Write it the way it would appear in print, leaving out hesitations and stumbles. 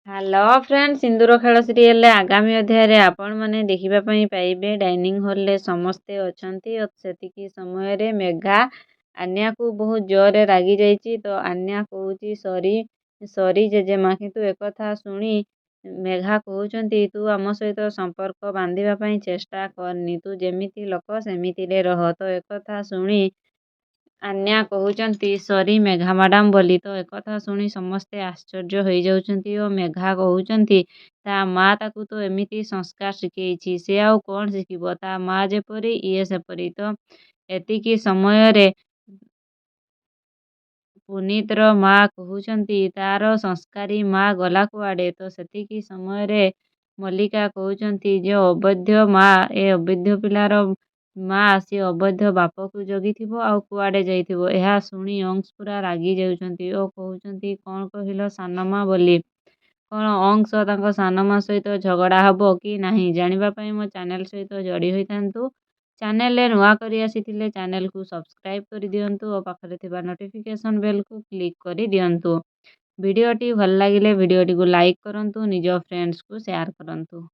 Hello friend, ସିନ୍ଦୁର ଖେଳ ସିରିଏଲରେ ଆଗାମୀ ଅଧ୍ୟାୟରେ ଆପଣମାନେ ଦେଖିବା ପାଇଁ ପାଇବେ ଡାଇନିଂ ହଲରେ ସମସ୍ତେ ଅଛନ୍ତି ଓ ସେତିକି ସମୟରେ ମେଘା ଆନ୍ୟାକୁ ବହୁତ ଜୋରରେ ରାଗି ଯାଇଛି। ତ ଆନ୍ୟା କହୁଛି ସରି ଜେଜେମା, କିନ୍ତୁ ଏକଥା ଶୁଣି ମେଘା କହୁଛନ୍ତି ତୁ ଆମ ସହିତ ସମ୍ପର୍କ ବାନ୍ଧିବା ପାଇଁ ଚେଷ୍ଟା କରନି, ତୁ ଯେମିତି ଲୋକ ସେମିତିରେ ରହ। ତ ଏକଥା ଶୁଣି ଆନ୍ୟା କହୁଛନ୍ତି ସରି ମେଘା ମ୍ୟାଡ଼ାମ ବୋଲି। ତ ଏକଥା ଶୁଣି ସମସ୍ତେ ଆଶ୍ଚର୍ଯ୍ୟ ହୋଇଯାଉଛନ୍ତି ଓ ମେଘା କହୁଛନ୍ତି ତା ମା ତାକୁ ତ ଏମିତି ସଂସ୍କାର ଶିଖେଇଛି, ସେ ଆଉ କ'ଣ ଶିଖିବ, ତା ମା ଯେପରି ଇଏ ସେପରି। ତ ଏତିକି ସମୟରେ ପୁନିତର ମା କହୁଛନ୍ତି ତାର ସଂସ୍କାରୀ ମା ଗଲା କୁଆଡ଼େ। ତ ସେତିକି ସମୟରେ ମଲ୍ଲିକା କହୁଛନ୍ତି ଯେ ଅବୈଧ ମା, ଏ ଅବୈଧ ପିଲାର ମା, ସିଏ ଅବୈଧ ବାପକୁ ଜଗିଥିବ ଆଉ କୁଆଡ଼େ ଯାଇଥିବ। ଏହା ଶୁଣି ଅଂଶ ପୁରା ରାଗି ଯାଉଛନ୍ତି ଓ କହୁଛନ୍ତି କ'ଣ କହିଲ ସାନମା ବୋଲି। କ'ଣ ଅଂଶ ତାଙ୍କ ସାନମା ସହିତ ଝଗଡ଼ା ହେବ କି ନାହିଁ ଜାଣିବା ପାଇଁ ମୋ ଚ୍ୟାନେଲ ସହିତ ଯୋଡ଼ି ହୋଇଥାନ୍ତୁ। ଚ୍ୟାନେଲରେ ନୂଆ କରି ଆସିଥିଲେ ଚ୍ୟାନେଲକୁ ସବସ୍କ୍ରାଇବ୍ କରିଦିଅନ୍ତୁ ଓ ପାଖରେ ଥିବା ନୋଟିଫିକେସନ୍ ବେଲକୁ କ୍ଲିକ୍ କରିଦିଅନ୍ତୁ। ଭିଡ଼ିଓଟି ଭଲ ଲାଗିଲେ ଭିଡ଼ିଓଟିକୁ ଲାଇକ୍ କରନ୍ତୁ, ନିଜ ଫ୍ରେଣ୍ଡସ୍କୁ ସେୟାର କରନ୍ତୁ।